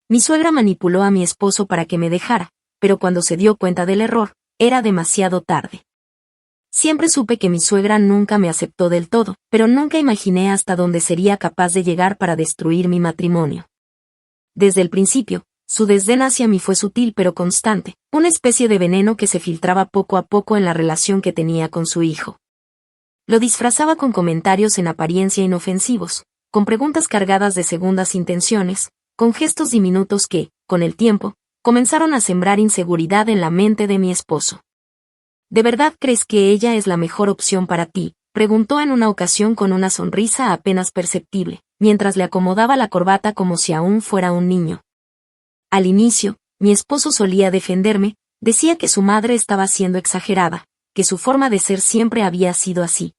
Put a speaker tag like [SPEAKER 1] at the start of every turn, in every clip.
[SPEAKER 1] Mi suegra manipuló a mi esposo para que me dejara, pero cuando se dio cuenta del error, era demasiado tarde. Siempre supe que mi suegra nunca me aceptó del todo, pero nunca imaginé hasta dónde sería capaz de llegar para destruir mi matrimonio. Desde el principio, su desdén hacia mí fue sutil pero constante, una especie de veneno que se filtraba poco a poco en la relación que tenía con su hijo. Lo disfrazaba con comentarios en apariencia inofensivos, con preguntas cargadas de segundas intenciones, con gestos diminutos que, con el tiempo, comenzaron a sembrar inseguridad en la mente de mi esposo. ¿De verdad crees que ella es la mejor opción para ti?, preguntó en una ocasión con una sonrisa apenas perceptible, mientras le acomodaba la corbata como si aún fuera un niño. Al inicio, mi esposo solía defenderme, decía que su madre estaba siendo exagerada, que su forma de ser siempre había sido así.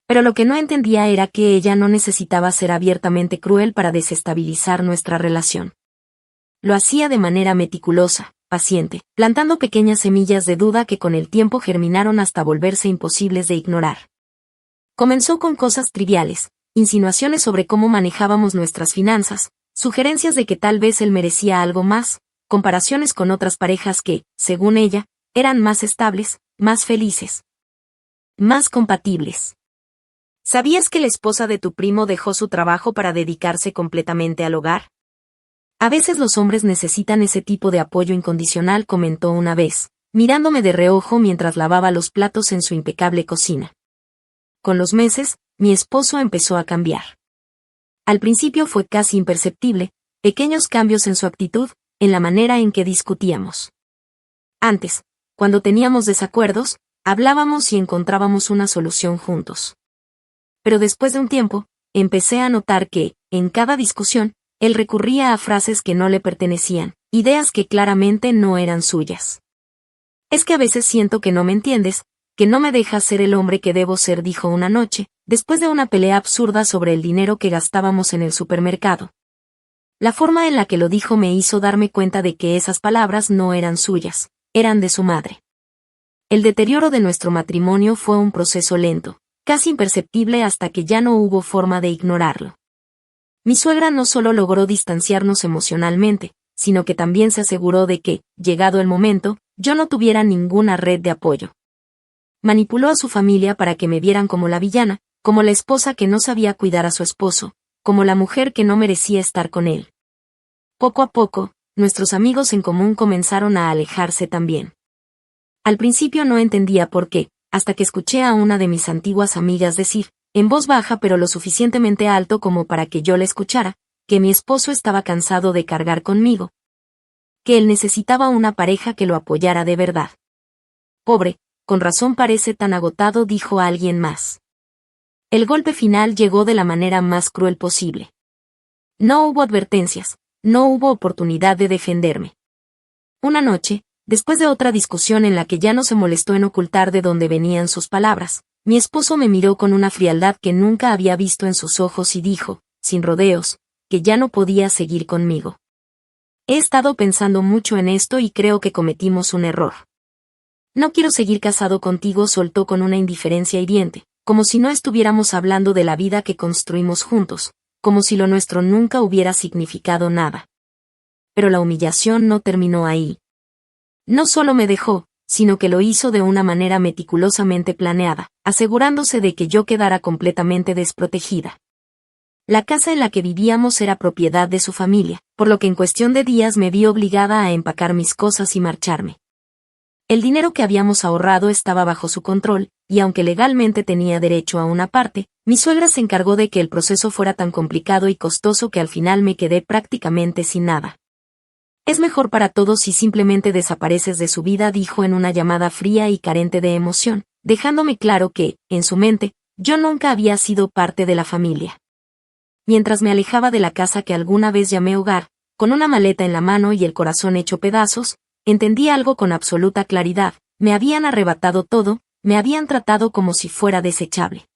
[SPEAKER 1] Pero lo que no entendía era que ella no necesitaba ser abiertamente cruel para desestabilizar nuestra relación. Lo hacía de manera meticulosa, paciente, plantando pequeñas semillas de duda que con el tiempo germinaron hasta volverse imposibles de ignorar. Comenzó con cosas triviales, insinuaciones sobre cómo manejábamos nuestras finanzas, sugerencias de que tal vez él merecía algo más, comparaciones con otras parejas que, según ella, eran más estables, más felices, más compatibles. ¿Sabías que la esposa de tu primo dejó su trabajo para dedicarse completamente al hogar? A veces los hombres necesitan ese tipo de apoyo incondicional, comentó una vez, mirándome de reojo mientras lavaba los platos en su impecable cocina. Con los meses, mi esposo empezó a cambiar. Al principio fue casi imperceptible, pequeños cambios en su actitud, en la manera en que discutíamos. Antes, cuando teníamos desacuerdos, hablábamos y encontrábamos una solución juntos. Pero después de un tiempo, empecé a notar que, en cada discusión, él recurría a frases que no le pertenecían, ideas que claramente no eran suyas. Es que a veces siento que no me entiendes, que no me dejas ser el hombre que debo ser, dijo una noche, después de una pelea absurda sobre el dinero que gastábamos en el supermercado. La forma en la que lo dijo me hizo darme cuenta de que esas palabras no eran suyas, eran de su madre. El deterioro de nuestro matrimonio fue un proceso lento, casi imperceptible hasta que ya no hubo forma de ignorarlo. Mi suegra no solo logró distanciarnos emocionalmente, sino que también se aseguró de que, llegado el momento, yo no tuviera ninguna red de apoyo. Manipuló a su familia para que me vieran como la villana, como la esposa que no sabía cuidar a su esposo, como la mujer que no merecía estar con él. Poco a poco, nuestros amigos en común comenzaron a alejarse también. Al principio no entendía por qué, hasta que escuché a una de mis antiguas amigas decir, en voz baja pero lo suficientemente alto como para que yo la escuchara, que mi esposo estaba cansado de cargar conmigo. Que él necesitaba una pareja que lo apoyara de verdad. Pobre, con razón parece tan agotado, dijo alguien más. El golpe final llegó de la manera más cruel posible. No hubo advertencias, no hubo oportunidad de defenderme. Una noche, después de otra discusión en la que ya no se molestó en ocultar de dónde venían sus palabras, mi esposo me miró con una frialdad que nunca había visto en sus ojos y dijo, sin rodeos, que ya no podía seguir conmigo. He estado pensando mucho en esto y creo que cometimos un error. No quiero seguir casado contigo, soltó con una indiferencia hiriente, como si no estuviéramos hablando de la vida que construimos juntos, como si lo nuestro nunca hubiera significado nada. Pero la humillación no terminó ahí. No solo me dejó, sino que lo hizo de una manera meticulosamente planeada, asegurándose de que yo quedara completamente desprotegida. La casa en la que vivíamos era propiedad de su familia, por lo que en cuestión de días me vi obligada a empacar mis cosas y marcharme. El dinero que habíamos ahorrado estaba bajo su control, y aunque legalmente tenía derecho a una parte, mi suegra se encargó de que el proceso fuera tan complicado y costoso que al final me quedé prácticamente sin nada. Es mejor para todos si simplemente desapareces de su vida, dijo en una llamada fría y carente de emoción, dejándome claro que, en su mente, yo nunca había sido parte de la familia. Mientras me alejaba de la casa que alguna vez llamé hogar, con una maleta en la mano y el corazón hecho pedazos, entendí algo con absoluta claridad: me habían arrebatado todo, me habían tratado como si fuera desechable.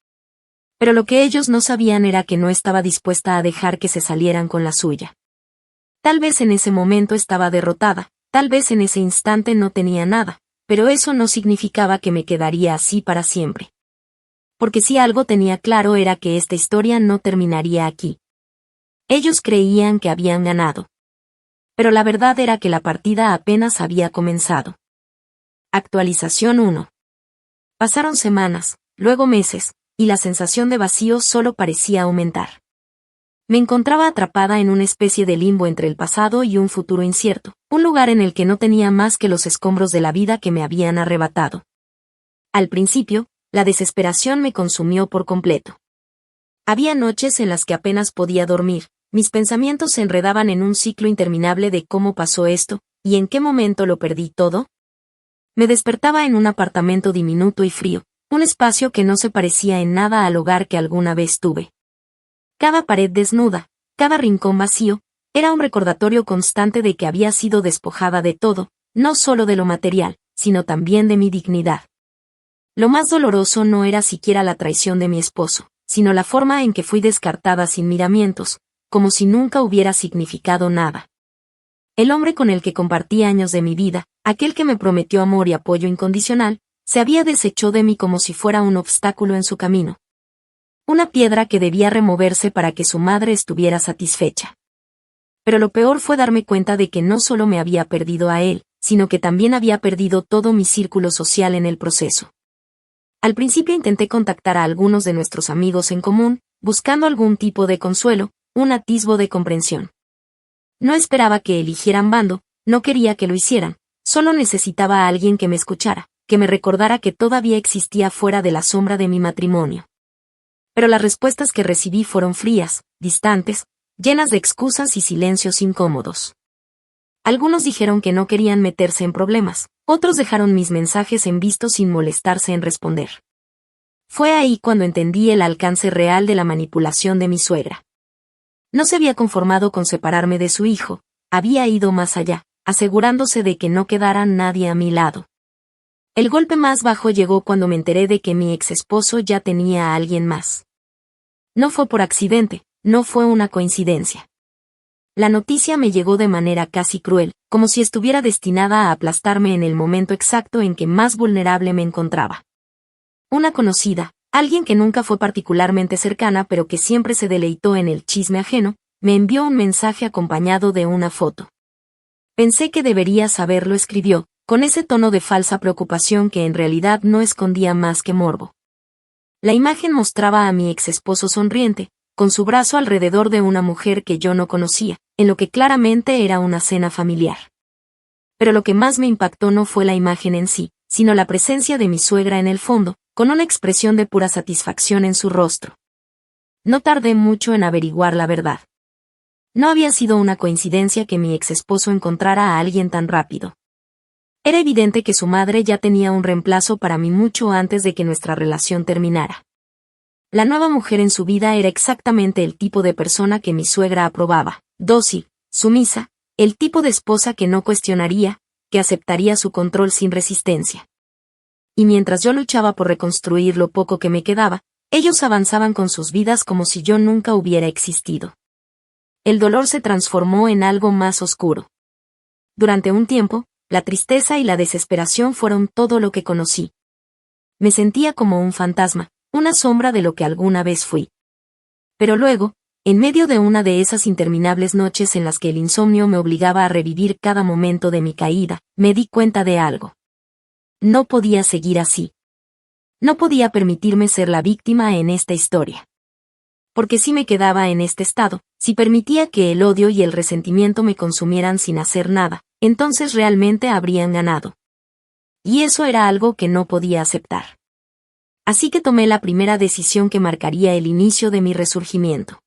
[SPEAKER 1] Pero lo que ellos no sabían era que no estaba dispuesta a dejar que se salieran con la suya. Tal vez en ese momento estaba derrotada, tal vez en ese instante no tenía nada, pero eso no significaba que me quedaría así para siempre. Porque si algo tenía claro era que esta historia no terminaría aquí. Ellos creían que habían ganado. Pero la verdad era que la partida apenas había comenzado. Actualización 1. Pasaron semanas, luego meses, y la sensación de vacío solo parecía aumentar. Me encontraba atrapada en una especie de limbo entre el pasado y un futuro incierto, un lugar en el que no tenía más que los escombros de la vida que me habían arrebatado. Al principio, la desesperación me consumió por completo. Había noches en las que apenas podía dormir, mis pensamientos se enredaban en un ciclo interminable de cómo pasó esto, y en qué momento lo perdí todo. Me despertaba en un apartamento diminuto y frío, un espacio que no se parecía en nada al hogar que alguna vez tuve. Cada pared desnuda, cada rincón vacío, era un recordatorio constante de que había sido despojada de todo, no solo de lo material, sino también de mi dignidad. Lo más doloroso no era siquiera la traición de mi esposo, sino la forma en que fui descartada sin miramientos, como si nunca hubiera significado nada. El hombre con el que compartí años de mi vida, aquel que me prometió amor y apoyo incondicional, se había deshecho de mí como si fuera un obstáculo en su camino. Una piedra que debía removerse para que su madre estuviera satisfecha. Pero lo peor fue darme cuenta de que no solo me había perdido a él, sino que también había perdido todo mi círculo social en el proceso. Al principio intenté contactar a algunos de nuestros amigos en común, buscando algún tipo de consuelo, un atisbo de comprensión. No esperaba que eligieran bando, no quería que lo hicieran, solo necesitaba a alguien que me escuchara, que me recordara que todavía existía fuera de la sombra de mi matrimonio. Pero las respuestas que recibí fueron frías, distantes, llenas de excusas y silencios incómodos. Algunos dijeron que no querían meterse en problemas, otros dejaron mis mensajes en visto sin molestarse en responder. Fue ahí cuando entendí el alcance real de la manipulación de mi suegra. No se había conformado con separarme de su hijo, había ido más allá, asegurándose de que no quedara nadie a mi lado. El golpe más bajo llegó cuando me enteré de que mi ex esposo ya tenía a alguien más. No fue por accidente, no fue una coincidencia. La noticia me llegó de manera casi cruel, como si estuviera destinada a aplastarme en el momento exacto en que más vulnerable me encontraba. Una conocida, alguien que nunca fue particularmente cercana pero que siempre se deleitó en el chisme ajeno, me envió un mensaje acompañado de una foto. Pensé que debería saberlo, escribió, con ese tono de falsa preocupación que en realidad no escondía más que morbo. La imagen mostraba a mi ex esposo sonriente, con su brazo alrededor de una mujer que yo no conocía, en lo que claramente era una cena familiar. Pero lo que más me impactó no fue la imagen en sí, sino la presencia de mi suegra en el fondo, con una expresión de pura satisfacción en su rostro. No tardé mucho en averiguar la verdad. No había sido una coincidencia que mi ex esposo encontrara a alguien tan rápido. Era evidente que su madre ya tenía un reemplazo para mí mucho antes de que nuestra relación terminara. La nueva mujer en su vida era exactamente el tipo de persona que mi suegra aprobaba, dócil, sumisa, el tipo de esposa que no cuestionaría, que aceptaría su control sin resistencia. Y mientras yo luchaba por reconstruir lo poco que me quedaba, ellos avanzaban con sus vidas como si yo nunca hubiera existido. El dolor se transformó en algo más oscuro. Durante un tiempo, la tristeza y la desesperación fueron todo lo que conocí. Me sentía como un fantasma, una sombra de lo que alguna vez fui. Pero luego, en medio de una de esas interminables noches en las que el insomnio me obligaba a revivir cada momento de mi caída, me di cuenta de algo. No podía seguir así. No podía permitirme ser la víctima en esta historia. Porque si me quedaba en este estado, si permitía que el odio y el resentimiento me consumieran sin hacer nada, entonces realmente habrían ganado. Y eso era algo que no podía aceptar. Así que tomé la primera decisión que marcaría el inicio de mi resurgimiento.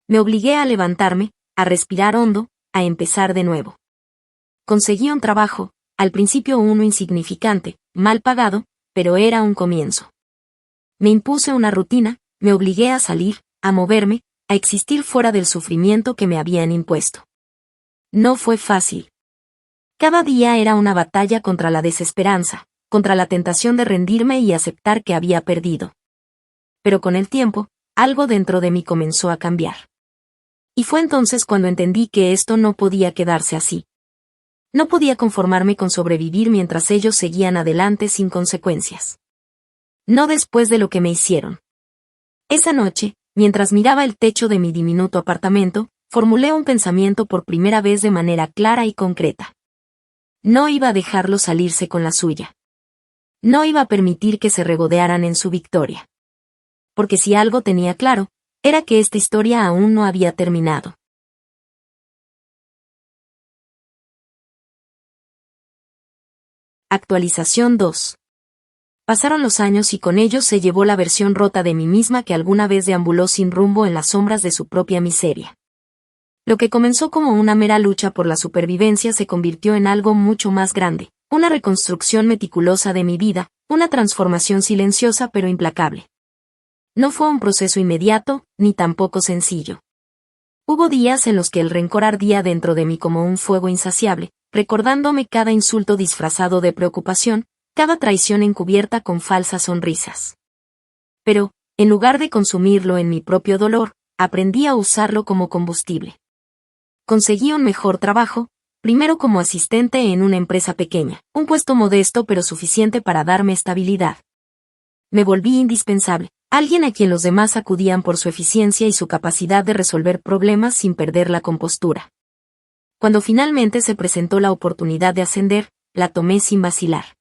[SPEAKER 1] Me obligué a levantarme, a respirar hondo, a empezar de nuevo. Conseguí un trabajo, al principio uno insignificante, mal pagado, pero era un comienzo. Me impuse una rutina, me obligué a salir, a moverme, a existir fuera del sufrimiento que me habían impuesto. No fue fácil. Cada día era una batalla contra la desesperanza, contra la tentación de rendirme y aceptar que había perdido. Pero con el tiempo, algo dentro de mí comenzó a cambiar. Y fue entonces cuando entendí que esto no podía quedarse así. No podía conformarme con sobrevivir mientras ellos seguían adelante sin consecuencias. No después de lo que me hicieron. Esa noche, mientras miraba el techo de mi diminuto apartamento, formulé un pensamiento por primera vez de manera clara y concreta. No iba a dejarlo salirse con la suya. No iba a permitir que se regodearan en su victoria. Porque si algo tenía claro, era que esta historia aún no había terminado. Actualización 2. Pasaron los años y con ellos se llevó la versión rota de mí misma que alguna vez deambuló sin rumbo en las sombras de su propia miseria. Lo que comenzó como una mera lucha por la supervivencia se convirtió en algo mucho más grande, una reconstrucción meticulosa de mi vida, una transformación silenciosa pero implacable. No fue un proceso inmediato, ni tampoco sencillo. Hubo días en los que el rencor ardía dentro de mí como un fuego insaciable, recordándome cada insulto disfrazado de preocupación, cada traición encubierta con falsas sonrisas. Pero, en lugar de consumirlo en mi propio dolor, aprendí a usarlo como combustible. Conseguí un mejor trabajo, primero como asistente en una empresa pequeña, un puesto modesto pero suficiente para darme estabilidad. Me volví indispensable, alguien a quien los demás acudían por su eficiencia y su capacidad de resolver problemas sin perder la compostura. Cuando finalmente se presentó la oportunidad de ascender, la tomé sin vacilar.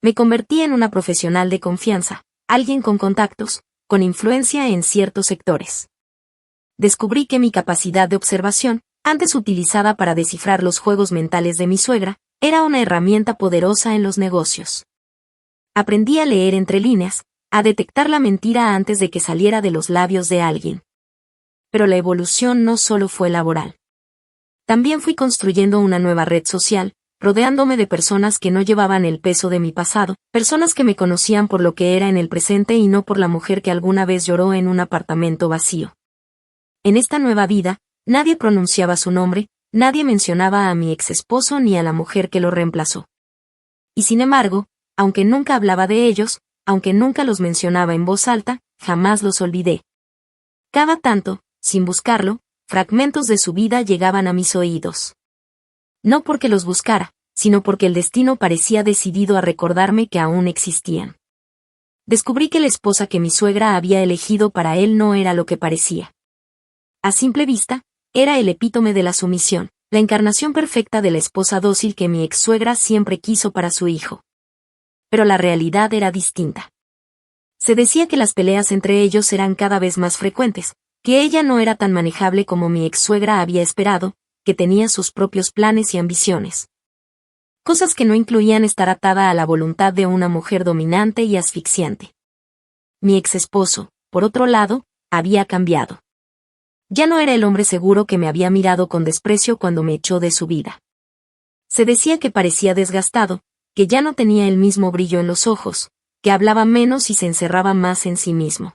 [SPEAKER 1] Me convertí en una profesional de confianza, alguien con contactos, con influencia en ciertos sectores. Descubrí que mi capacidad de observación, antes utilizada para descifrar los juegos mentales de mi suegra, era una herramienta poderosa en los negocios. Aprendí a leer entre líneas, a detectar la mentira antes de que saliera de los labios de alguien. Pero la evolución no solo fue laboral. También fui construyendo una nueva red social, rodeándome de personas que no llevaban el peso de mi pasado, personas que me conocían por lo que era en el presente y no por la mujer que alguna vez lloró en un apartamento vacío. En esta nueva vida, nadie pronunciaba su nombre, nadie mencionaba a mi exesposo ni a la mujer que lo reemplazó. Y sin embargo, aunque nunca hablaba de ellos, aunque nunca los mencionaba en voz alta, jamás los olvidé. Cada tanto, sin buscarlo, fragmentos de su vida llegaban a mis oídos. No porque los buscara, sino porque el destino parecía decidido a recordarme que aún existían. Descubrí que la esposa que mi suegra había elegido para él no era lo que parecía. A simple vista, era el epítome de la sumisión, la encarnación perfecta de la esposa dócil que mi ex-suegra siempre quiso para su hijo. Pero la realidad era distinta. Se decía que las peleas entre ellos eran cada vez más frecuentes, que ella no era tan manejable como mi ex-suegra había esperado, que tenía sus propios planes y ambiciones. Cosas que no incluían estar atada a la voluntad de una mujer dominante y asfixiante. Mi ex-esposo, por otro lado, había cambiado. Ya no era el hombre seguro que me había mirado con desprecio cuando me echó de su vida. Se decía que parecía desgastado, que ya no tenía el mismo brillo en los ojos, que hablaba menos y se encerraba más en sí mismo.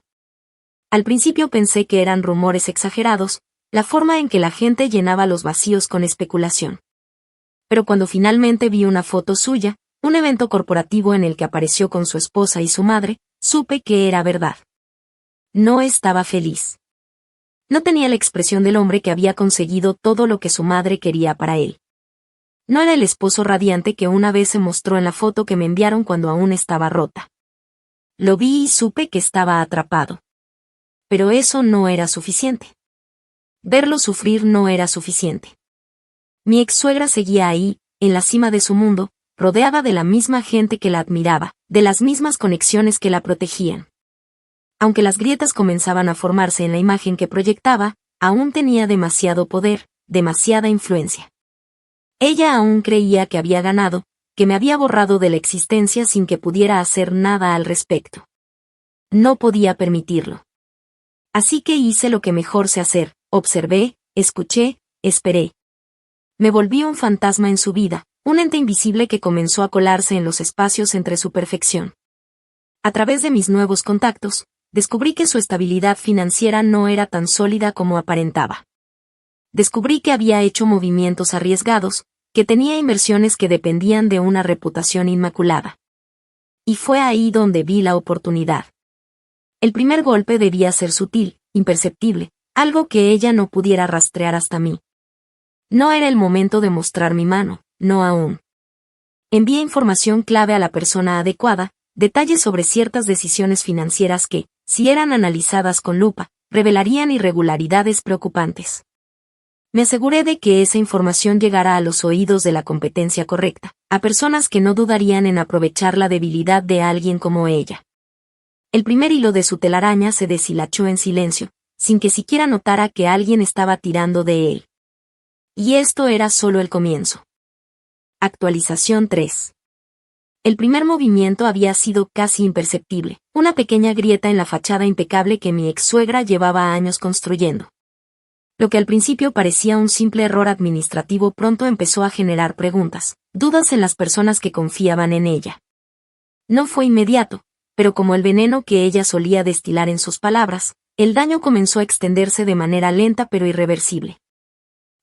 [SPEAKER 1] Al principio pensé que eran rumores exagerados, la forma en que la gente llenaba los vacíos con especulación. Pero cuando finalmente vi una foto suya, un evento corporativo en el que apareció con su esposa y su madre, supe que era verdad. No estaba feliz. No tenía la expresión del hombre que había conseguido todo lo que su madre quería para él. No era el esposo radiante que una vez se mostró en la foto que me enviaron cuando aún estaba rota. Lo vi y supe que estaba atrapado. Pero eso no era suficiente. Verlo sufrir no era suficiente. Mi ex-suegra seguía ahí, en la cima de su mundo, rodeada de la misma gente que la admiraba, de las mismas conexiones que la protegían. Aunque las grietas comenzaban a formarse en la imagen que proyectaba, aún tenía demasiado poder, demasiada influencia. Ella aún creía que había ganado, que me había borrado de la existencia sin que pudiera hacer nada al respecto. No podía permitirlo. Así que hice lo que mejor sé hacer, observé, escuché, esperé. Me volví un fantasma en su vida, un ente invisible que comenzó a colarse en los espacios entre su perfección. A través de mis nuevos contactos, descubrí que su estabilidad financiera no era tan sólida como aparentaba. Descubrí que había hecho movimientos arriesgados, que tenía inversiones que dependían de una reputación inmaculada. Y fue ahí donde vi la oportunidad. El primer golpe debía ser sutil, imperceptible, algo que ella no pudiera rastrear hasta mí. No era el momento de mostrar mi mano, no aún. Envié información clave a la persona adecuada, detalles sobre ciertas decisiones financieras que, si eran analizadas con lupa, revelarían irregularidades preocupantes. Me aseguré de que esa información llegara a los oídos de la competencia correcta, a personas que no dudarían en aprovechar la debilidad de alguien como ella. El primer hilo de su telaraña se deshilachó en silencio, sin que siquiera notara que alguien estaba tirando de él. Y esto era solo el comienzo. Actualización 3. El primer movimiento había sido casi imperceptible, una pequeña grieta en la fachada impecable que mi ex-suegra llevaba años construyendo. Lo que al principio parecía un simple error administrativo pronto empezó a generar preguntas, dudas en las personas que confiaban en ella. No fue inmediato, pero como el veneno que ella solía destilar en sus palabras, el daño comenzó a extenderse de manera lenta pero irreversible.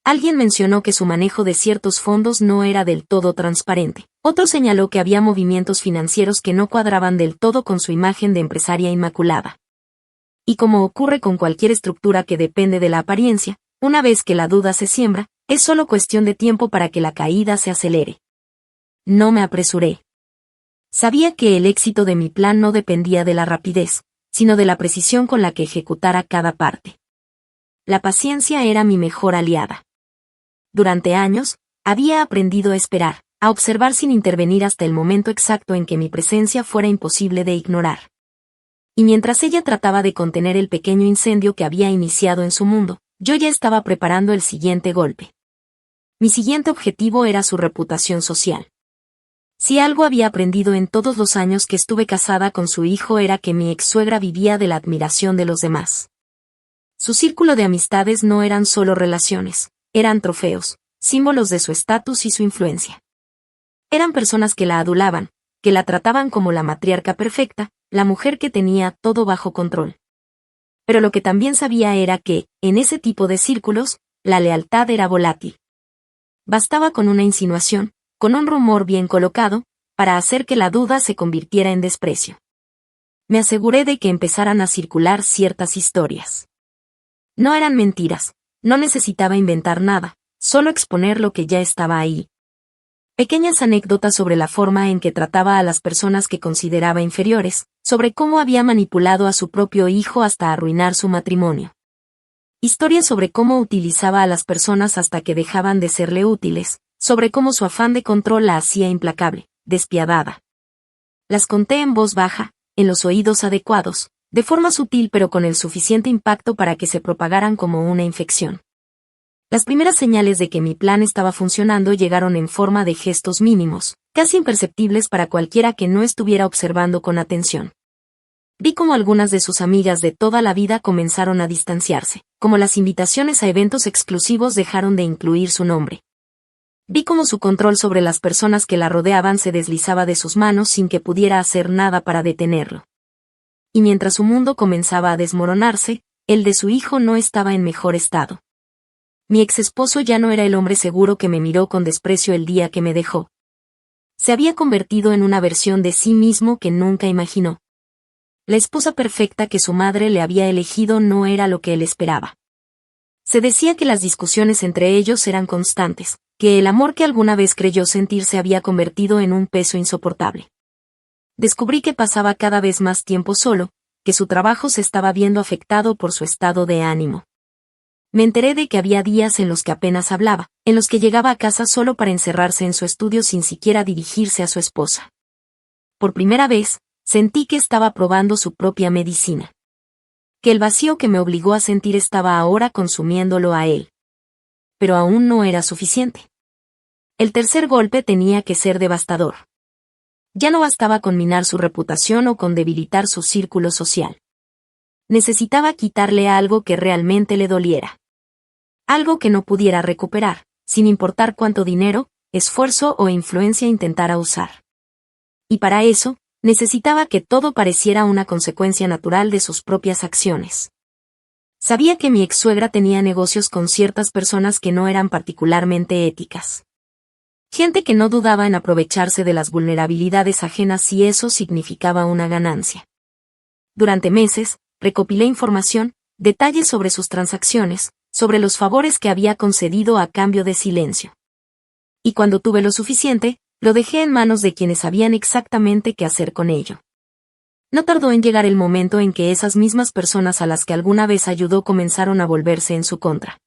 [SPEAKER 1] Alguien mencionó que su manejo de ciertos fondos no era del todo transparente. Otro señaló que había movimientos financieros que no cuadraban del todo con su imagen de empresaria inmaculada. Y como ocurre con cualquier estructura que depende de la apariencia, una vez que la duda se siembra, es solo cuestión de tiempo para que la caída se acelere. No me apresuré. Sabía que el éxito de mi plan no dependía de la rapidez, sino de la precisión con la que ejecutara cada parte. La paciencia era mi mejor aliada. Durante años, había aprendido a esperar, a observar sin intervenir hasta el momento exacto en que mi presencia fuera imposible de ignorar. Y mientras ella trataba de contener el pequeño incendio que había iniciado en su mundo, yo ya estaba preparando el siguiente golpe. Mi siguiente objetivo era su reputación social. Si algo había aprendido en todos los años que estuve casada con su hijo era que mi ex-suegra vivía de la admiración de los demás. Su círculo de amistades no eran solo relaciones, eran trofeos, símbolos de su estatus y su influencia. Eran personas que la adulaban, que la trataban como la matriarca perfecta, la mujer que tenía todo bajo control. Pero lo que también sabía era que, en ese tipo de círculos, la lealtad era volátil. Bastaba con una insinuación, con un rumor bien colocado, para hacer que la duda se convirtiera en desprecio. Me aseguré de que empezaran a circular ciertas historias. No eran mentiras, no necesitaba inventar nada, solo exponer lo que ya estaba ahí. Pequeñas anécdotas sobre la forma en que trataba a las personas que consideraba inferiores, sobre cómo había manipulado a su propio hijo hasta arruinar su matrimonio. Historias sobre cómo utilizaba a las personas hasta que dejaban de serle útiles, sobre cómo su afán de control la hacía implacable, despiadada. Las conté en voz baja, en los oídos adecuados, de forma sutil pero con el suficiente impacto para que se propagaran como una infección. Las primeras señales de que mi plan estaba funcionando llegaron en forma de gestos mínimos, casi imperceptibles para cualquiera que no estuviera observando con atención. Vi como algunas de sus amigas de toda la vida comenzaron a distanciarse, como las invitaciones a eventos exclusivos dejaron de incluir su nombre. Vi como su control sobre las personas que la rodeaban se deslizaba de sus manos sin que pudiera hacer nada para detenerlo. Y mientras su mundo comenzaba a desmoronarse, el de su hijo no estaba en mejor estado. Mi ex esposo ya no era el hombre seguro que me miró con desprecio el día que me dejó. Se había convertido en una versión de sí mismo que nunca imaginó. La esposa perfecta que su madre le había elegido no era lo que él esperaba. Se decía que las discusiones entre ellos eran constantes, que el amor que alguna vez creyó sentir se había convertido en un peso insoportable. Descubrí que pasaba cada vez más tiempo solo, que su trabajo se estaba viendo afectado por su estado de ánimo. Me enteré de que había días en los que apenas hablaba, en los que llegaba a casa solo para encerrarse en su estudio sin siquiera dirigirse a su esposa. Por primera vez, sentí que estaba probando su propia medicina. Que el vacío que me obligó a sentir estaba ahora consumiéndolo a él. Pero aún no era suficiente. El tercer golpe tenía que ser devastador. Ya no bastaba con minar su reputación o con debilitar su círculo social. Necesitaba quitarle algo que realmente le doliera. Algo que no pudiera recuperar, sin importar cuánto dinero, esfuerzo o influencia intentara usar. Y para eso, necesitaba que todo pareciera una consecuencia natural de sus propias acciones. Sabía que mi ex-suegra tenía negocios con ciertas personas que no eran particularmente éticas. Gente que no dudaba en aprovecharse de las vulnerabilidades ajenas si eso significaba una ganancia. Durante meses, recopilé información, detalles sobre sus transacciones, sobre los favores que había concedido a cambio de silencio. Y cuando tuve lo suficiente, lo dejé en manos de quienes sabían exactamente qué hacer con ello. No tardó en llegar el momento en que esas mismas personas a las que alguna vez ayudó comenzaron a volverse en su contra.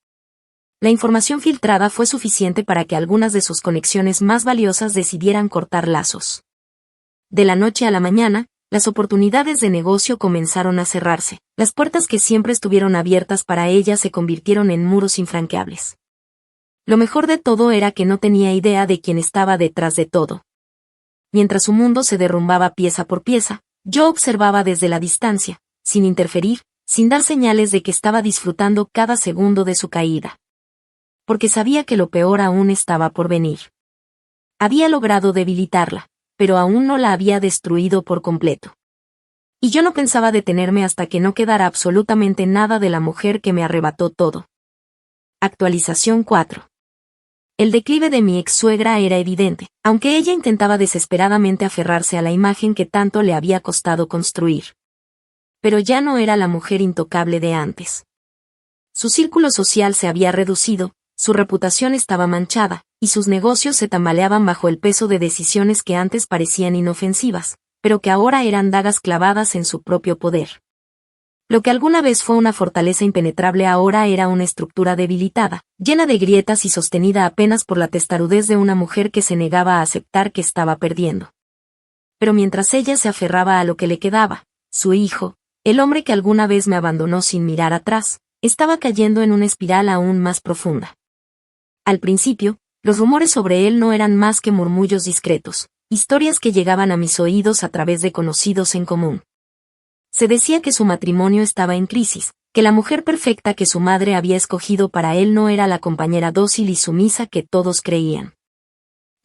[SPEAKER 1] La información filtrada fue suficiente para que algunas de sus conexiones más valiosas decidieran cortar lazos. De la noche a la mañana, las oportunidades de negocio comenzaron a cerrarse. Las puertas que siempre estuvieron abiertas para ella se convirtieron en muros infranqueables. Lo mejor de todo era que no tenía idea de quién estaba detrás de todo. Mientras su mundo se derrumbaba pieza por pieza, yo observaba desde la distancia, sin interferir, sin dar señales de que estaba disfrutando cada segundo de su caída. Porque sabía que lo peor aún estaba por venir. Había logrado debilitarla, pero aún no la había destruido por completo. Y yo no pensaba detenerme hasta que no quedara absolutamente nada de la mujer que me arrebató todo. Actualización 4. El declive de mi ex-suegra era evidente, aunque ella intentaba desesperadamente aferrarse a la imagen que tanto le había costado construir. Pero ya no era la mujer intocable de antes. Su círculo social se había reducido, su reputación estaba manchada, y sus negocios se tambaleaban bajo el peso de decisiones que antes parecían inofensivas, pero que ahora eran dagas clavadas en su propio poder. Lo que alguna vez fue una fortaleza impenetrable ahora era una estructura debilitada, llena de grietas y sostenida apenas por la testarudez de una mujer que se negaba a aceptar que estaba perdiendo. Pero mientras ella se aferraba a lo que le quedaba, su hijo, el hombre que alguna vez me abandonó sin mirar atrás, estaba cayendo en una espiral aún más profunda. Al principio, los rumores sobre él no eran más que murmullos discretos, historias que llegaban a mis oídos a través de conocidos en común. Se decía que su matrimonio estaba en crisis, que la mujer perfecta que su madre había escogido para él no era la compañera dócil y sumisa que todos creían.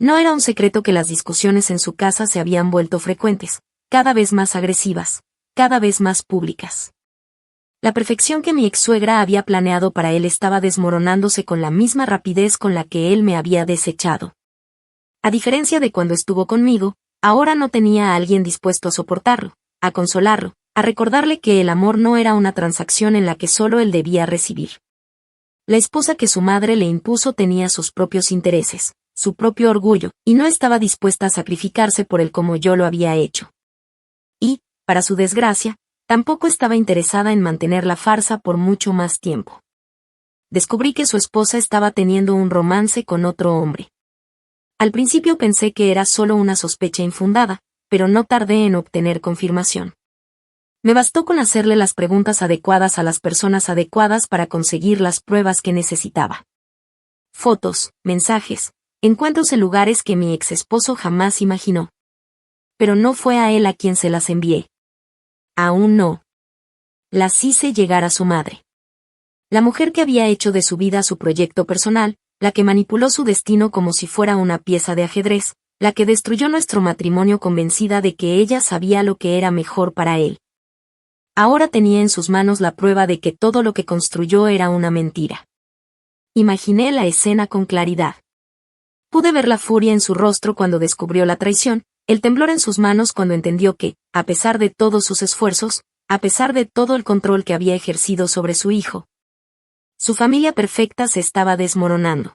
[SPEAKER 1] No era un secreto que las discusiones en su casa se habían vuelto frecuentes, cada vez más agresivas, cada vez más públicas. La perfección que mi ex-suegra había planeado para él estaba desmoronándose con la misma rapidez con la que él me había desechado. A diferencia de cuando estuvo conmigo, ahora no tenía a alguien dispuesto a soportarlo, a consolarlo, a recordarle que el amor no era una transacción en la que solo él debía recibir. La esposa que su madre le impuso tenía sus propios intereses, su propio orgullo, y no estaba dispuesta a sacrificarse por él como yo lo había hecho. Y, para su desgracia, tampoco estaba interesada en mantener la farsa por mucho más tiempo. Descubrí que su esposa estaba teniendo un romance con otro hombre. Al principio pensé que era solo una sospecha infundada, pero no tardé en obtener confirmación. Me bastó con hacerle las preguntas adecuadas a las personas adecuadas para conseguir las pruebas que necesitaba. Fotos, mensajes, encuentros en lugares que mi ex esposo jamás imaginó. Pero no fue a él a quien se las envié. Aún no. Las hice llegar a su madre. La mujer que había hecho de su vida su proyecto personal, la que manipuló su destino como si fuera una pieza de ajedrez, la que destruyó nuestro matrimonio convencida de que ella sabía lo que era mejor para él. Ahora tenía en sus manos la prueba de que todo lo que construyó era una mentira. Imaginé la escena con claridad. Pude ver la furia en su rostro cuando descubrió la traición, el temblor en sus manos cuando entendió que, a pesar de todos sus esfuerzos, a pesar de todo el control que había ejercido sobre su hijo, su familia perfecta se estaba desmoronando.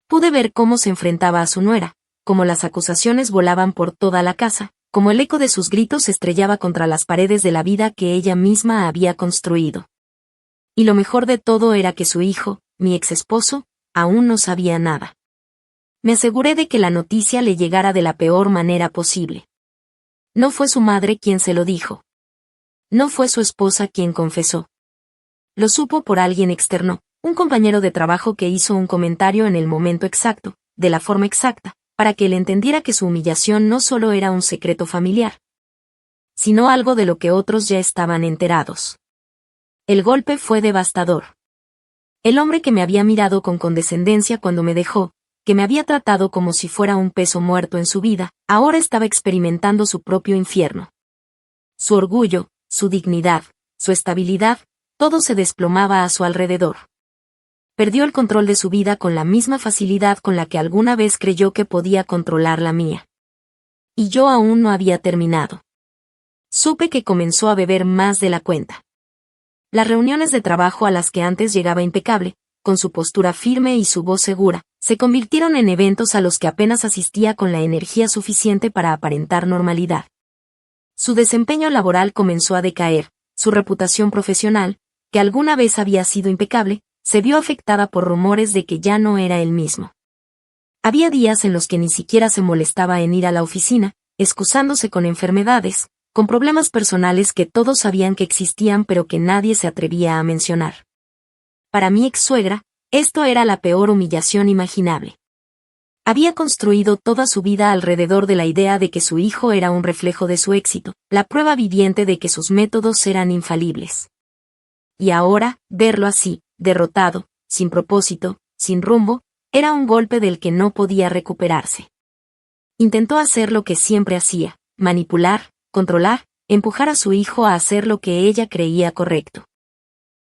[SPEAKER 1] Pude ver cómo se enfrentaba a su nuera, cómo las acusaciones volaban por toda la casa, cómo el eco de sus gritos se estrellaba contra las paredes de la vida que ella misma había construido. Y lo mejor de todo era que su hijo, mi ex esposo, aún no sabía nada. Me aseguré de que la noticia le llegara de la peor manera posible. No fue su madre quien se lo dijo. No fue su esposa quien confesó. Lo supo por alguien externo, un compañero de trabajo que hizo un comentario en el momento exacto, de la forma exacta, para que él entendiera que su humillación no solo era un secreto familiar, sino algo de lo que otros ya estaban enterados. El golpe fue devastador. El hombre que me había mirado con condescendencia cuando me dejó, que me había tratado como si fuera un peso muerto en su vida, ahora estaba experimentando su propio infierno. Su orgullo, su dignidad, su estabilidad, todo se desplomaba a su alrededor. Perdió el control de su vida con la misma facilidad con la que alguna vez creyó que podía controlar la mía. Y yo aún no había terminado. Supe que comenzó a beber más de la cuenta. Las reuniones de trabajo a las que antes llegaba impecable, con su postura firme y su voz segura, se convirtieron en eventos a los que apenas asistía con la energía suficiente para aparentar normalidad. Su desempeño laboral comenzó a decaer, su reputación profesional, que alguna vez había sido impecable, se vio afectada por rumores de que ya no era el mismo. Había días en los que ni siquiera se molestaba en ir a la oficina, excusándose con enfermedades, con problemas personales que todos sabían que existían pero que nadie se atrevía a mencionar. Para mi ex-suegra, esto era la peor humillación imaginable. Había construido toda su vida alrededor de la idea de que su hijo era un reflejo de su éxito, la prueba viviente de que sus métodos eran infalibles. Y ahora, verlo así, derrotado, sin propósito, sin rumbo, era un golpe del que no podía recuperarse. Intentó hacer lo que siempre hacía, manipular, controlar, empujar a su hijo a hacer lo que ella creía correcto.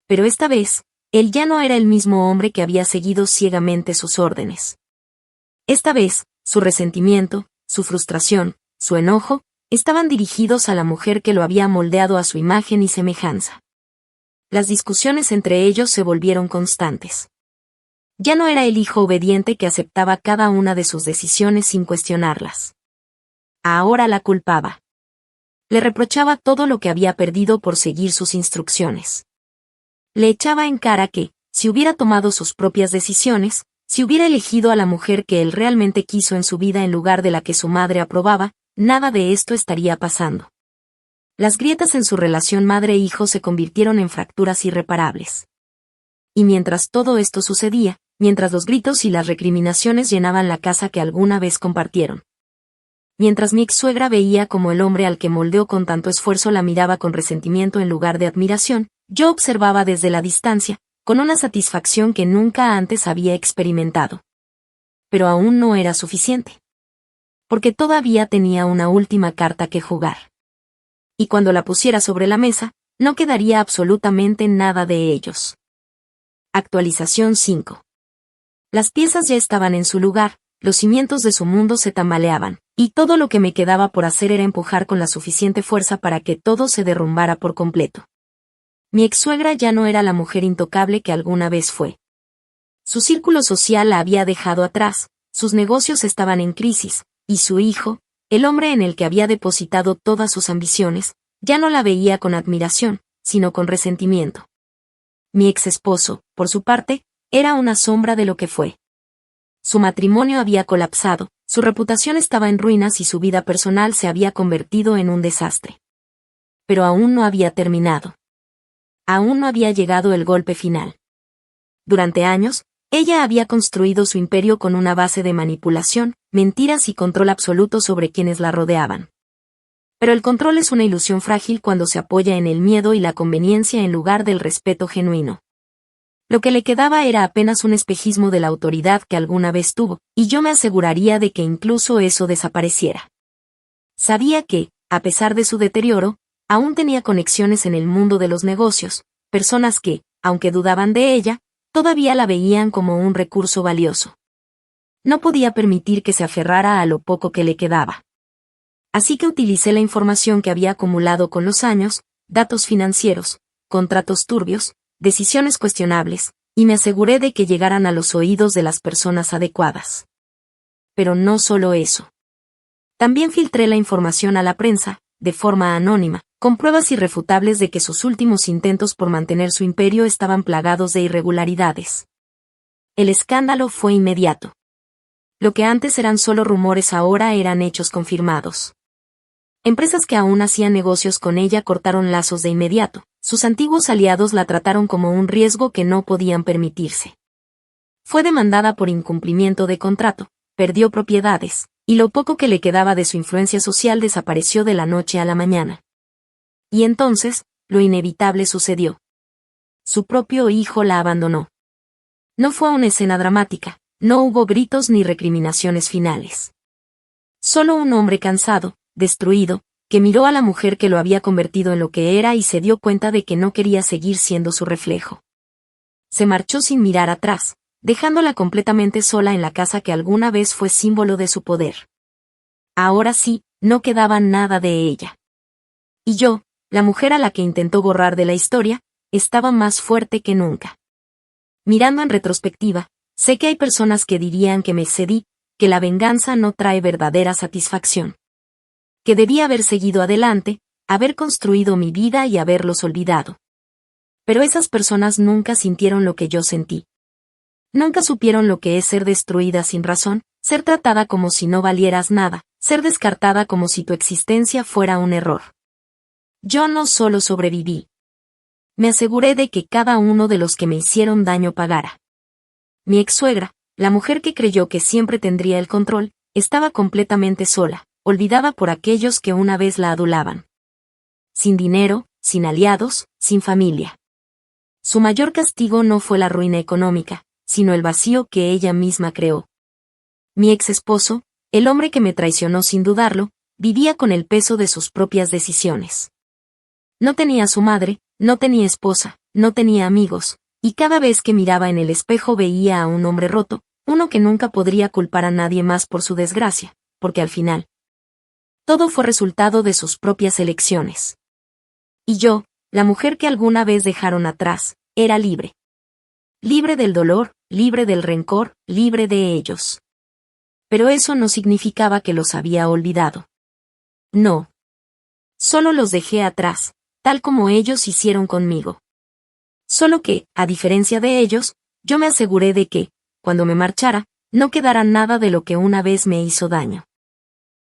[SPEAKER 1] Pero esta vez, él ya no era el mismo hombre que había seguido ciegamente sus órdenes. Esta vez, su resentimiento, su frustración, su enojo, estaban dirigidos a la mujer que lo había moldeado a su imagen y semejanza. Las discusiones entre ellos se volvieron constantes. Ya no era el hijo obediente que aceptaba cada una de sus decisiones sin cuestionarlas. Ahora la culpaba. Le reprochaba todo lo que había perdido por seguir sus instrucciones. Le echaba en cara que, si hubiera tomado sus propias decisiones, si hubiera elegido a la mujer que él realmente quiso en su vida en lugar de la que su madre aprobaba, nada de esto estaría pasando. Las grietas en su relación madre-hijo se convirtieron en fracturas irreparables. Y mientras todo esto sucedía, mientras los gritos y las recriminaciones llenaban la casa que alguna vez compartieron. Mientras mi ex-suegra veía como el hombre al que moldeó con tanto esfuerzo la miraba con resentimiento en lugar de admiración, yo observaba desde la distancia, con una satisfacción que nunca antes había experimentado. Pero aún no era suficiente. Porque todavía tenía una última carta que jugar. Y cuando la pusiera sobre la mesa, no quedaría absolutamente nada de ellos. Actualización 5. Las piezas ya estaban en su lugar, los cimientos de su mundo se tambaleaban, y todo lo que me quedaba por hacer era empujar con la suficiente fuerza para que todo se derrumbara por completo. Mi ex-suegra ya no era la mujer intocable que alguna vez fue. Su círculo social la había dejado atrás, sus negocios estaban en crisis, y su hijo, el hombre en el que había depositado todas sus ambiciones, ya no la veía con admiración, sino con resentimiento. Mi ex-esposo, por su parte, era una sombra de lo que fue. Su matrimonio había colapsado, su reputación estaba en ruinas y su vida personal se había convertido en un desastre. Pero aún no había terminado. Aún no había llegado el golpe final. Durante años, ella había construido su imperio con una base de manipulación, mentiras y control absoluto sobre quienes la rodeaban. Pero el control es una ilusión frágil cuando se apoya en el miedo y la conveniencia en lugar del respeto genuino. Lo que le quedaba era apenas un espejismo de la autoridad que alguna vez tuvo, y yo me aseguraría de que incluso eso desapareciera. Sabía que, a pesar de su deterioro, aún tenía conexiones en el mundo de los negocios, personas que, aunque dudaban de ella, todavía la veían como un recurso valioso. No podía permitir que se aferrara a lo poco que le quedaba. Así que utilicé la información que había acumulado con los años, datos financieros, contratos turbios, decisiones cuestionables, y me aseguré de que llegaran a los oídos de las personas adecuadas. Pero no solo eso. También filtré la información a la prensa, de forma anónima, con pruebas irrefutables de que sus últimos intentos por mantener su imperio estaban plagados de irregularidades. El escándalo fue inmediato. Lo que antes eran solo rumores ahora eran hechos confirmados. Empresas que aún hacían negocios con ella cortaron lazos de inmediato, sus antiguos aliados la trataron como un riesgo que no podían permitirse. Fue demandada por incumplimiento de contrato, perdió propiedades, y lo poco que le quedaba de su influencia social desapareció de la noche a la mañana. Y entonces, lo inevitable sucedió. Su propio hijo la abandonó. No fue una escena dramática, no hubo gritos ni recriminaciones finales. Solo un hombre cansado, destruido, que miró a la mujer que lo había convertido en lo que era y se dio cuenta de que no quería seguir siendo su reflejo. Se marchó sin mirar atrás, dejándola completamente sola en la casa que alguna vez fue símbolo de su poder. Ahora sí, no quedaba nada de ella. Y yo, la mujer a la que intentó borrar de la historia, estaba más fuerte que nunca. Mirando en retrospectiva, sé que hay personas que dirían que me excedí, que la venganza no trae verdadera satisfacción. Que debía haber seguido adelante, haber construido mi vida y haberlos olvidado. Pero esas personas nunca sintieron lo que yo sentí. Nunca supieron lo que es ser destruida sin razón, ser tratada como si no valieras nada, ser descartada como si tu existencia fuera un error. Yo no solo sobreviví. Me aseguré de que cada uno de los que me hicieron daño pagara. Mi ex-suegra, la mujer que creyó que siempre tendría el control, estaba completamente sola, olvidada por aquellos que una vez la adulaban. Sin dinero, sin aliados, sin familia. Su mayor castigo no fue la ruina económica, sino el vacío que ella misma creó. Mi ex esposo, el hombre que me traicionó sin dudarlo, vivía con el peso de sus propias decisiones. No tenía a su madre, no tenía esposa, no tenía amigos, y cada vez que miraba en el espejo veía a un hombre roto, uno que nunca podría culpar a nadie más por su desgracia, porque al final, todo fue resultado de sus propias elecciones. Y yo, la mujer que alguna vez dejaron atrás, era libre. Libre del dolor, libre del rencor, libre de ellos. Pero eso no significaba que los había olvidado. No. Solo los dejé atrás, tal como ellos hicieron conmigo. Solo que, a diferencia de ellos, yo me aseguré de que, cuando me marchara, no quedara nada de lo que una vez me hizo daño.